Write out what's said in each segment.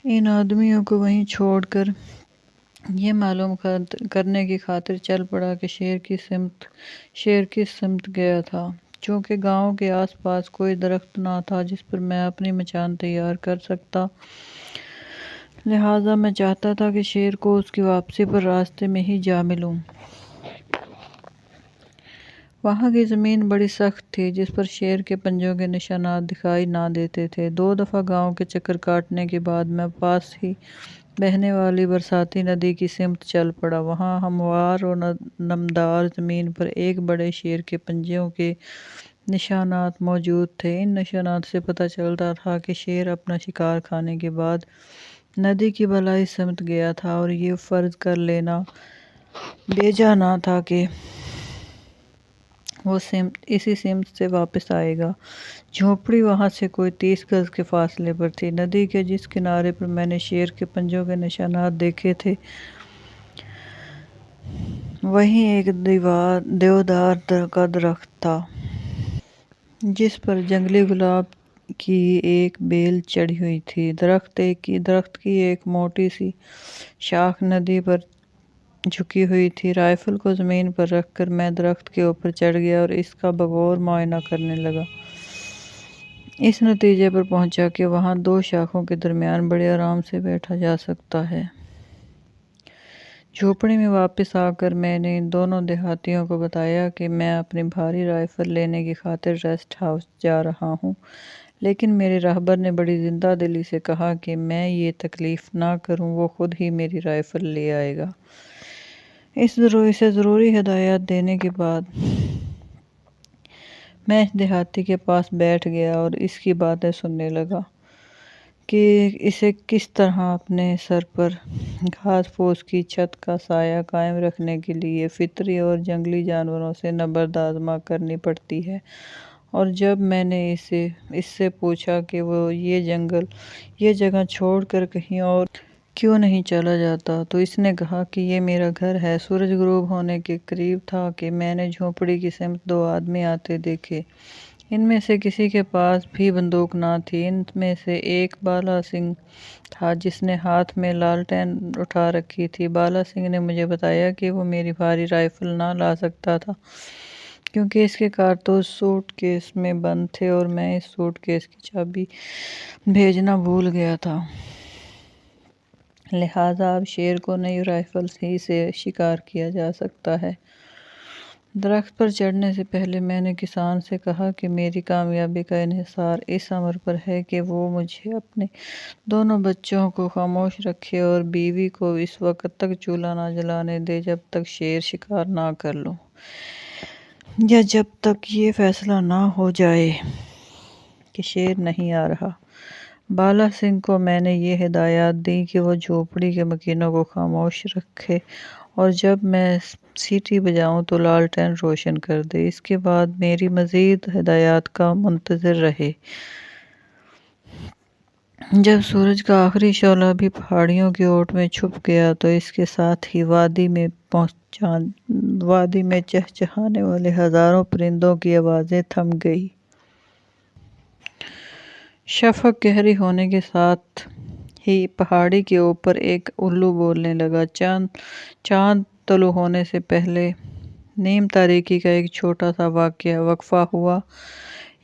ان آدمیوں کو وہیں چھوڑ کر یہ معلوم کرنے کی خاطر چل پڑا کہ شیر کس سمت گیا تھا۔ چونکہ گاؤں کے آس پاس کوئی درخت نہ تھا جس پر میں اپنی مچان تیار کر سکتا، لہٰذا میں چاہتا تھا کہ شیر کو اس کی واپسی پر راستے میں ہی جا ملوں۔ وہاں کی زمین بڑی سخت تھی جس پر شیر کے پنجوں کے نشانات دکھائی نہ دیتے تھے۔ 2 دفعہ گاؤں کے چکر کاٹنے کے بعد میں پاس ہی بہنے والی برساتی ندی کی سمت چل پڑا۔ وہاں ہموار اور نمدار زمین پر ایک بڑے شیر کے پنجوں کے نشانات موجود تھے۔ ان نشانات سے پتہ چلتا تھا کہ شیر اپنا شکار کھانے کے بعد ندی کی بالائی سمت گیا تھا، اور یہ فرض کر لینا بیجا نہ تھا کہ وہ اسی سمت سے واپس آئے گا۔ جھونپڑی وہاں سے کوئی 30 گز کے فاصلے پر تھی۔ ندی کے جس کنارے پر میں نے شیر کے پنجوں کے نشانات دیکھے تھے، وہیں ایک دیودار کا درخت تھا جس پر جنگلی گلاب کی ایک بیل چڑھی ہوئی تھی۔ درخت کی ایک موٹی سی شاخ ندی پر جھکی ہوئی تھی۔ رائفل کو زمین پر رکھ کر میں درخت کے اوپر چڑھ گیا اور اس کا بغور معائنہ کرنے لگا۔ اس نتیجے پر پہنچا کہ وہاں 2 شاخوں کے درمیان بڑے آرام سے بیٹھا جا سکتا ہے۔ جھونپڑی میں واپس آ کر میں نے ان دونوں دیہاتیوں کو بتایا کہ میں اپنی بھاری رائفل لینے کی خاطر ریسٹ ہاؤس جا رہا ہوں، لیکن میرے راہبر نے بڑی زندہ دلی سے کہا کہ میں یہ تکلیف نہ کروں، وہ خود ہی میری رائفل لے آئے گا۔ اسے ضروری ہدایات دینے کے بعد میں اس دیہاتی کے پاس بیٹھ گیا اور اس کی باتیں سننے لگا کہ اسے کس طرح اپنے سر پر گھاس پھوس کی چھت کا سایہ قائم رکھنے کے لیے فطری اور جنگلی جانوروں سے نبرد آزما کرنی پڑتی ہے۔ اور جب میں نے اس سے پوچھا کہ وہ یہ جگہ چھوڑ کر کہیں اور کیوں نہیں چلا جاتا، تو اس نے کہا کہ یہ میرا گھر ہے۔ سورج غروب ہونے کے قریب تھا کہ میں نے جھونپڑی کی سمت 2 آدمی آتے دیکھے۔ ان میں سے کسی کے پاس بھی بندوق نہ تھی۔ ان میں سے ایک بالا سنگھ تھا جس نے ہاتھ میں لالٹین اٹھا رکھی تھی۔ بالا سنگھ نے مجھے بتایا کہ وہ میری بھاری رائفل نہ لا سکتا تھا کیونکہ اس کے کارتوس سوٹ کیس میں بند تھے اور میں اس سوٹ کیس کی چابی بھیجنا بھول گیا تھا، لہٰذا اب شیر کو نئی رائفل ہی سے شکار کیا جا سکتا ہے۔ درخت پر چڑھنے سے پہلے میں نے کسان سے کہا کہ میری کامیابی کا انحصار اس امر پر ہے کہ وہ مجھے اپنے دونوں بچوں کو خاموش رکھے اور بیوی کو اس وقت تک چولہا نہ جلانے دے جب تک شیر شکار نہ کر لوں، یا جب تک یہ فیصلہ نہ ہو جائے کہ شیر نہیں آ رہا۔ بالا سنگھ کو میں نے یہ ہدایات دی کہ وہ جھونپڑی کے مکینوں کو خاموش رکھے اور جب میں سیٹی بجاؤں تو لالٹین روشن کر دے۔ اس کے بعد میری مزید ہدایات کا منتظر رہے۔ جب سورج کا آخری شعلہ بھی پہاڑیوں کی اوٹ میں چھپ گیا تو اس کے ساتھ ہی وادی میں چہچہانے والے ہزاروں پرندوں کی آوازیں تھم گئی۔ شفق گہری ہونے کے ساتھ ہی پہاڑی کے اوپر ایک الو بولنے لگا۔ چاند طلوع ہونے سے پہلے نیم تاریکی کا ایک چھوٹا سا وقفہ ہوا۔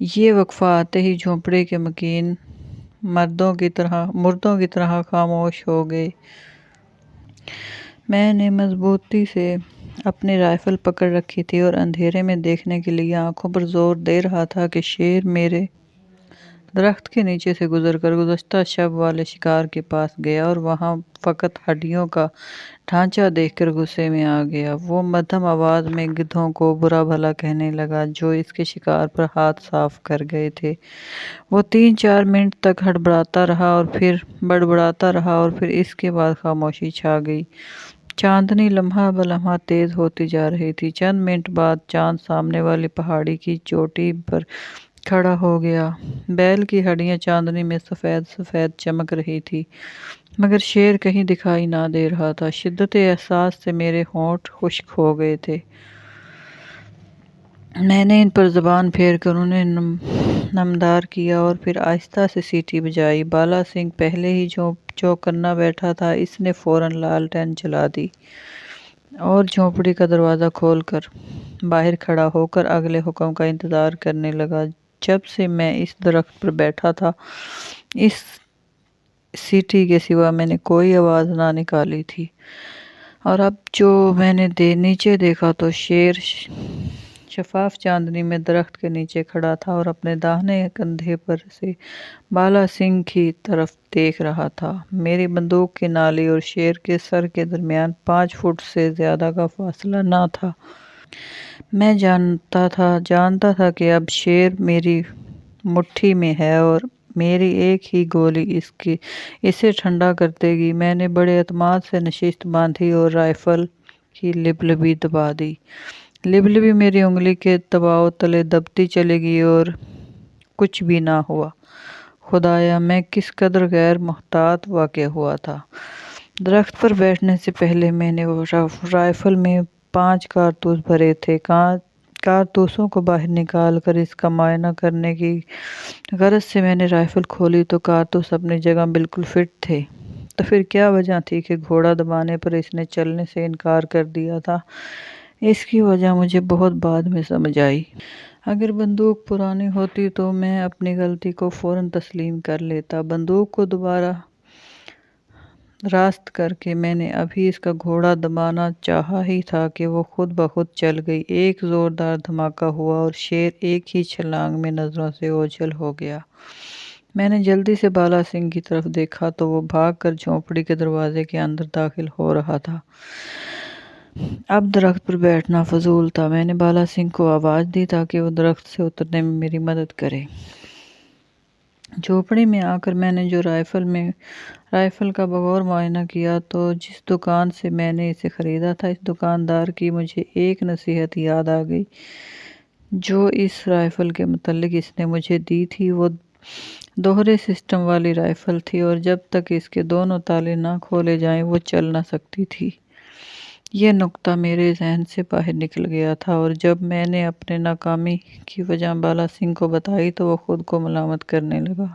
یہ وقفہ آتے ہی جھونپڑی کے مکین مردوں کی طرح خاموش ہو گئے۔ میں نے مضبوطی سے اپنی رائفل پکڑ رکھی تھی اور اندھیرے میں دیکھنے کے لیے آنکھوں پر زور دے رہا تھا کہ شیر میرے درخت کے نیچے سے گزر کر گزشتہ شب والے شکار کے پاس گیا اور وہاں فقط ہڈیوں کا ڈھانچہ دیکھ کر غصے میں آ گیا۔ وہ مدھم آواز میں گدھوں کو برا بھلا کہنے لگا جو اس کے شکار پر ہاتھ صاف کر گئے تھے۔ وہ 3-4 منٹ تک بڑبڑاتا رہا اور پھر اس کے بعد خاموشی چھا گئی۔ چاندنی لمحہ بلمحہ تیز ہوتی جا رہی تھی۔ چند منٹ بعد چاند سامنے والی پہاڑی کی چوٹی پر کھڑا ہو گیا۔ بیل کی ہڈیاں چاندنی میں سفید سفید چمک رہی تھی، مگر شیر کہیں دکھائی نہ دے رہا تھا۔ شدت احساس سے میرے ہونٹ خشک ہو گئے تھے۔ میں نے ان پر زبان پھیر کر انہیں نمدار کیا اور پھر آہستہ سے سیٹی بجائی۔ بالا سنگھ پہلے ہی جو کرنا بیٹھا تھا، اس نے فوراً لالٹین جلا دی اور جھونپڑی کا دروازہ کھول کر باہر کھڑا ہو کر اگلے حکم کا انتظار کرنے لگا۔ جب سے میں اس درخت پر بیٹھا تھا، اس سیٹی کے سوا میں نے کوئی آواز نہ نکالی تھی، اور اب جو میں نے نیچے دیکھا تو شیر شفاف چاندنی میں درخت کے نیچے کھڑا تھا اور اپنے داہنے کندھے پر سے بالا سنگھ کی طرف دیکھ رہا تھا۔ میری بندوق کی نالی اور شیر کے سر کے درمیان 5 فٹ سے زیادہ کا فاصلہ نہ تھا۔ میں جانتا تھا کہ اب شیر میری مٹھی میں ہے اور میری ایک ہی گولی اسے ٹھنڈا کر دے گی۔ میں نے بڑے اعتماد سے نشست باندھی اور رائفل کی لبلبی دبا دی۔ لبلبی میری انگلی کے دباؤ تلے دبتی چلی گئی اور کچھ بھی نہ ہوا۔ خدایا، میں کس قدر غیر محتاط واقع ہوا تھا۔ درخت پر بیٹھنے سے پہلے میں نے رائفل میں 5 کارتوس بھرے تھے۔ کارتوسوں کو باہر نکال کر اس کا معائنہ کرنے کی غرض سے میں نے رائفل کھولی تو کارتوس اپنی جگہ بالکل فٹ تھے۔ تو پھر کیا وجہ تھی کہ گھوڑا دبانے پر اس نے چلنے سے انکار کر دیا تھا؟ اس کی وجہ مجھے بہت بعد میں سمجھ آئی۔ اگر بندوق پرانی ہوتی تو میں اپنی غلطی کو فوراً تسلیم کر لیتا۔ بندوق کو دوبارہ راست کر کے میں نے ابھی اس کا گھوڑا دبانا چاہا ہی تھا کہ وہ خود بخود چل گئی۔ ایک زوردار دھماکہ ہوا اور شیر ایک ہی چھلانگ میں نظروں سے اوجھل ہو گیا۔ میں نے جلدی سے بالا سنگھ کی طرف دیکھا تو وہ بھاگ کر جھونپڑی کے دروازے کے اندر داخل ہو رہا تھا۔ اب درخت پر بیٹھنا فضول تھا۔ میں نے بالا سنگھ کو آواز دی تاکہ وہ درخت سے اترنے میں میری مدد کرے۔ جھونپڑی میں آ کر میں نے جو رائفل کا بغور معائنہ کیا تو جس دکان سے میں نے اسے خریدا تھا، اس دکاندار کی مجھے ایک نصیحت یاد آ گئی جو اس رائفل کے متعلق اس نے مجھے دی تھی۔ وہ دوہرے سسٹم والی رائفل تھی اور جب تک اس کے دونوں تالے نہ کھولے جائیں وہ چل نہ سکتی تھی۔ یہ نکتہ میرے ذہن سے باہر نکل گیا تھا اور جب میں نے اپنے ناکامی کی وجہ بالا سنگھ کو بتائی تو وہ خود کو ملامت کرنے لگا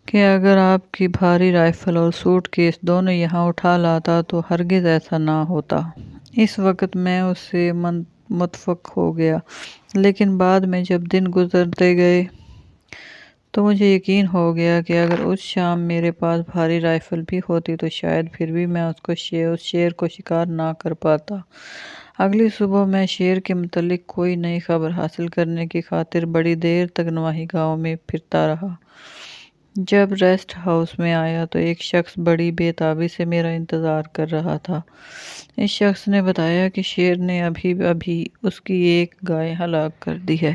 کہ اگر آپ کی بھاری رائفل اور سوٹ کیس دونوں یہاں اٹھا لاتا تو ہرگز ایسا نہ ہوتا۔ اس وقت میں اس سے متفق ہو گیا، لیکن بعد میں جب دن گزرتے گئے تو مجھے یقین ہو گیا کہ اگر اس شام میرے پاس بھاری رائفل بھی ہوتی تو شاید پھر بھی میں اس شیر کو شکار نہ کر پاتا۔ اگلی صبح میں شیر کے متعلق کوئی نئی خبر حاصل کرنے کی خاطر بڑی دیر تک نواحی گاؤں میں پھرتا رہا۔ جب ریسٹ ہاؤس میں آیا تو ایک شخص بڑی بے تابی سے میرا انتظار کر رہا تھا۔ اس شخص نے بتایا کہ شیر نے ابھی اس کی ایک گائے ہلاک کر دی ہے۔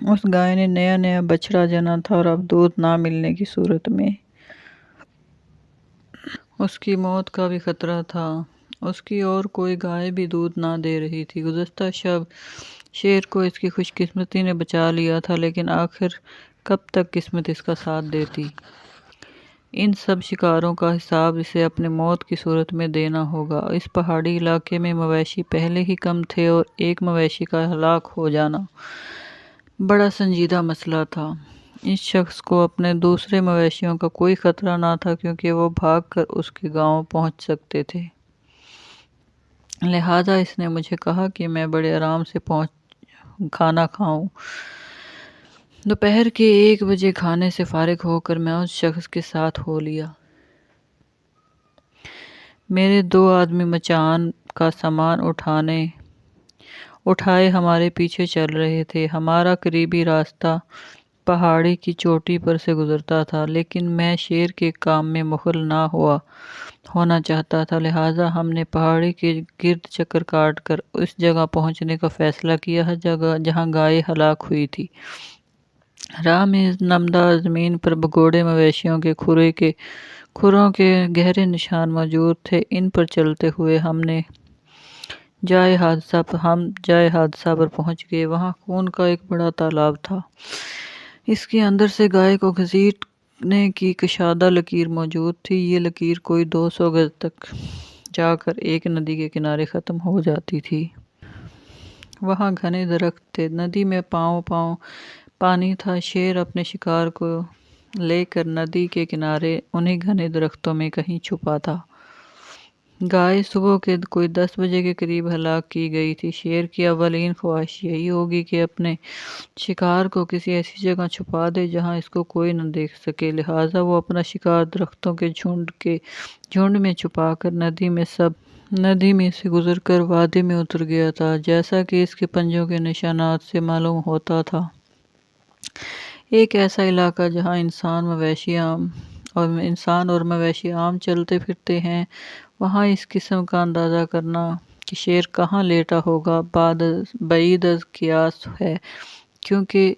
اس گائے نے نیا بچڑا جنا تھا اور اب دودھ نہ ملنے کی صورت میں اس کی موت کا بھی خطرہ تھا۔ اس کی اور کوئی گائے بھی دودھ نہ دے رہی تھی۔ گزشتہ شب شیر کو اس کی خوش قسمتی نے بچا لیا تھا، لیکن آخر کب تک قسمت اس کا ساتھ دیتی؟ ان سب شکاروں کا حساب اسے اپنی موت کی صورت میں دینا ہوگا۔ اس پہاڑی علاقے میں مویشی پہلے ہی کم تھے اور ایک مویشی کا ہلاک ہو جانا بڑا سنجیدہ مسئلہ تھا۔ اس شخص کو اپنے دوسرے مویشیوں کا کوئی خطرہ نہ تھا کیونکہ وہ بھاگ کر اس کے گاؤں پہنچ سکتے تھے۔ لہٰذا اس نے مجھے کہا کہ میں بڑے آرام سے کھانا کھاؤں۔ دوپہر کے 1 بجے کھانے سے فارغ ہو کر میں اس شخص کے ساتھ ہو لیا۔ میرے 2 آدمی مچان کا سامان اٹھائے ہمارے پیچھے چل رہے تھے۔ ہمارا قریبی راستہ پہاڑی کی چوٹی پر سے گزرتا تھا، لیکن میں شیر کے کام میں مخل نہ ہونا چاہتا تھا، لہٰذا ہم نے پہاڑی کے گرد چکر کاٹ کر اس جگہ پہنچنے کا فیصلہ کیا جہاں گائے ہلاک ہوئی تھی۔ راہ میں نمدار زمین پر بگوڑے مویشیوں کے کھروں کے گہرے نشان موجود تھے۔ ان پر چلتے ہوئے ہم جائے حادثہ پر پہنچ گئے۔ وہاں خون کا ایک بڑا تالاب تھا۔ اس کے اندر سے گائے کو گھسیٹنے کی کشادہ لکیر موجود تھی۔ یہ لکیر کوئی 200 گز تک جا کر ایک ندی کے کنارے ختم ہو جاتی تھی۔ وہاں گھنے درخت تھے، ندی میں پاؤں پاؤں پانی تھا۔ شیر اپنے شکار کو لے کر ندی کے کنارے انہیں گھنے درختوں میں کہیں چھپا تھا۔ گائے صبح کے کوئی 10 بجے کے قریب ہلاک کی گئی تھی۔ شیر کی اولین خواہش یہی ہوگی کہ اپنے شکار کو کسی ایسی جگہ چھپا دے جہاں اس کو کوئی نہ دیکھ سکے، لہٰذا وہ اپنا شکار درختوں کے جھنڈ میں چھپا کر ندی میں سے گزر کر وادی میں اتر گیا تھا۔ جیسا کہ اس کے پنجوں کے نشانات سے معلوم ہوتا تھا، ایک ایسا علاقہ جہاں انسان اور مویشی عام چلتے پھرتے ہیں۔ وہاں اس قسم کا اندازہ کرنا کہ شیر کہاں لیٹا ہوگا بعید از قیاس ہے، کیونکہ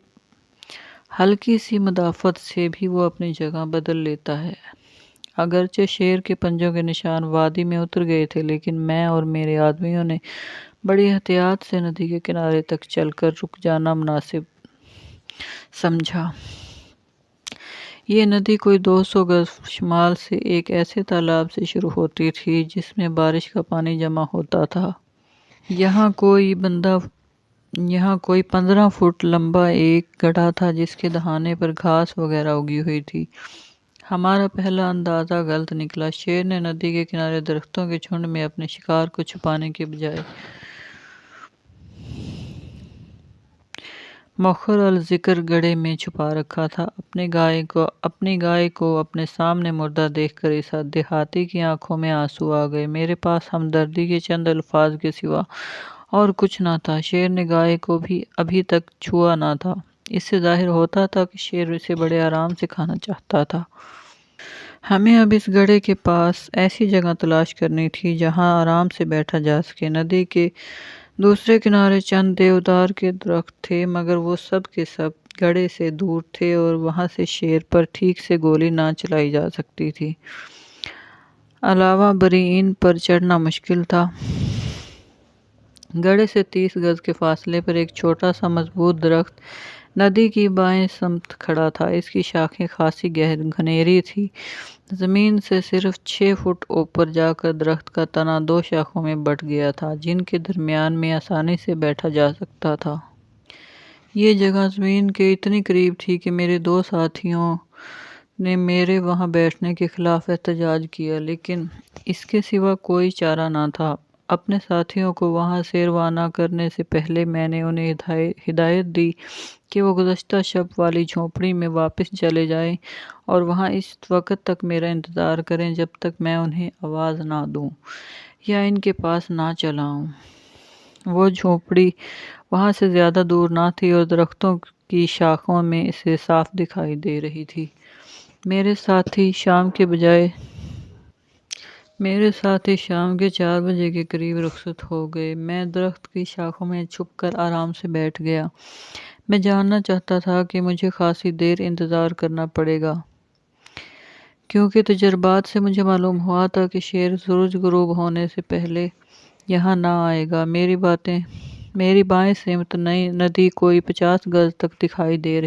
ہلکی سی مدافعت سے بھی وہ اپنی جگہ بدل لیتا ہے۔ اگرچہ شیر کے پنجوں کے نشان وادی میں اتر گئے تھے، لیکن میں اور میرے آدمیوں نے بڑی احتیاط سے ندی کے کنارے تک چل کر رک جانا مناسب سمجھا۔ یہ ندی کوئی 200 گز شمال سے ایک ایسے تالاب سے شروع ہوتی تھی جس میں بارش کا پانی جمع ہوتا تھا۔ یہاں کوئی 15 فٹ لمبا ایک گڑھا تھا جس کے دہانے پر گھاس وغیرہ اگی ہوئی تھی۔ ہمارا پہلا اندازہ غلط نکلا۔ شیر نے ندی کے کنارے درختوں کے جھنڈ میں اپنے شکار کو چھپانے کے بجائے مؤخر الذکر گڑھے میں چھپا رکھا تھا۔ اپنی گائے کو اپنے سامنے مردہ دیکھ کر اس دیہاتی کی آنکھوں میں آنسو آ گئے۔ میرے پاس ہمدردی کے چند الفاظ کے سوا اور کچھ نہ تھا۔ شیر نے گائے کو بھی ابھی تک چھوا نہ تھا۔ اس سے ظاہر ہوتا تھا کہ شیر اسے بڑے آرام سے کھانا چاہتا تھا۔ ہمیں اب اس گڑھے کے پاس ایسی جگہ تلاش کرنی تھی جہاں آرام سے بیٹھا جا سکے۔ ندی کے دوسرے کنارے چند دیودار کے درخت تھے، مگر وہ سب کے سب گڑھے سے دور تھے اور وہاں سے شیر پر ٹھیک سے گولی نہ چلائی جا سکتی تھی۔ علاوہ بری ان پر چڑھنا مشکل تھا۔ گڑھے سے 30 گز کے فاصلے پر ایک چھوٹا سا مضبوط درخت ندی کی بائیں سمت کھڑا تھا۔ اس کی شاخیں خاصی گھنیری تھیں۔ زمین سے صرف 6 فٹ اوپر جا کر درخت کا تنا 2 شاخوں میں بٹ گیا تھا، جن کے درمیان میں آسانی سے بیٹھا جا سکتا تھا۔ یہ جگہ زمین کے اتنی قریب تھی کہ میرے 2 ساتھیوں نے میرے وہاں بیٹھنے کے خلاف احتجاج کیا، لیکن اس کے سوا کوئی چارہ نہ تھا۔ اپنے ساتھیوں کو وہاں سے روانہ کرنے سے پہلے میں نے انہیں ہدایت دی کہ وہ گزشتہ شب والی جھونپڑی میں واپس چلے جائیں اور وہاں اس وقت تک میرا انتظار کریں جب تک میں انہیں آواز نہ دوں یا ان کے پاس نہ چلا آؤں۔ وہ جھونپڑی وہاں سے زیادہ دور نہ تھی اور درختوں کی شاخوں میں سے صاف دکھائی دے رہی تھی۔ میرے ساتھی شام کے 4 بجے کے قریب رخصت ہو گئے۔ میں درخت کی شاخوں میں چھپ کر آرام سے بیٹھ گیا۔ میں جاننا چاہتا تھا کہ مجھے خاصی دیر انتظار کرنا پڑے گا، کیونکہ تجربات سے مجھے معلوم ہوا تھا کہ شیر سورج غروب ہونے سے پہلے یہاں نہ آئے گا۔ میری بائیں سمت ندی کوئی 50 گز تک دکھائی دے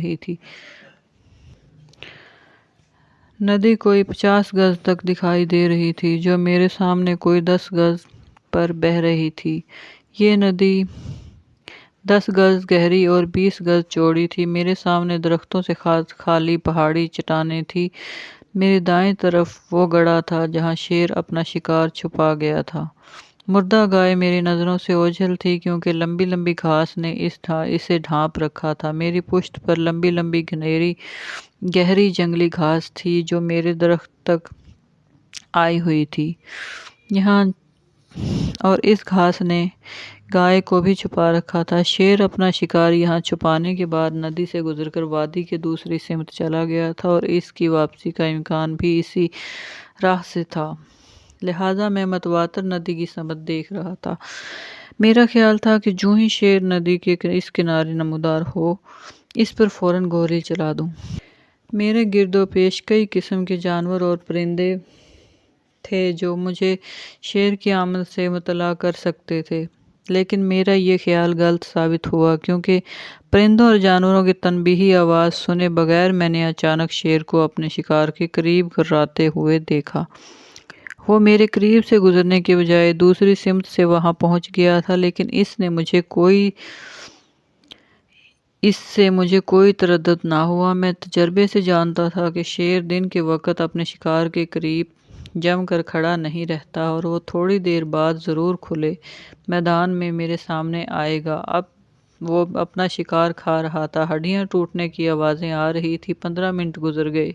رہی تھی۔ جو میرے سامنے کوئی 10 گز پر بہہ رہی تھی۔ یہ ندی 10 گز گہری اور 20 گز چوڑی تھی۔ میرے سامنے درختوں سے خالی پہاڑی چٹانیں تھیں۔ میری دائیں طرف وہ گڑھا تھا جہاں شیر اپنا شکار چھپا گیا تھا۔ مردہ گائے میری نظروں سے اوجھل تھی کیونکہ لمبی لمبی گھاس نے اسے ڈھانپ رکھا تھا۔ میری پشت پر لمبی لمبی گہری جنگلی گھاس تھی جو میرے درخت تک آئی ہوئی تھی، اور اس گھاس نے گائے کو بھی چھپا رکھا تھا۔ شیر اپنا شکار یہاں چھپانے کے بعد ندی سے گزر کر وادی کے دوسری سمت چلا گیا تھا اور اس کی واپسی کا امکان بھی اسی راہ سے تھا، لہٰذا میں متواتر ندی کی سمت دیکھ رہا تھا۔ میرا خیال تھا کہ جوں ہی شیر ندی کے اس کنارے نمودار ہو، اس پر فوراً گولی چلا دوں۔ میرے گرد و پیش کئی قسم کے جانور اور پرندے تھے جو مجھے شیر کی آمد سے مطلع کر سکتے تھے، لیکن میرا یہ خیال غلط ثابت ہوا، کیونکہ پرندوں اور جانوروں کی تنبیہی آواز سنے بغیر میں نے اچانک شیر کو اپنے شکار کے قریب گھراتے ہوئے دیکھا۔ وہ میرے قریب سے گزرنے کے بجائے دوسری سمت سے وہاں پہنچ گیا تھا، لیکن اس سے مجھے کوئی تردد نہ ہوا۔ میں تجربے سے جانتا تھا کہ شیر دن کے وقت اپنے شکار کے قریب جم کر کھڑا نہیں رہتا اور وہ تھوڑی دیر بعد ضرور کھلے میدان میں میرے سامنے آئے گا۔ اب وہ اپنا شکار کھا رہا تھا، ہڈیاں ٹوٹنے کی آوازیں آ رہی تھی۔ 15 منٹ گزر گئے۔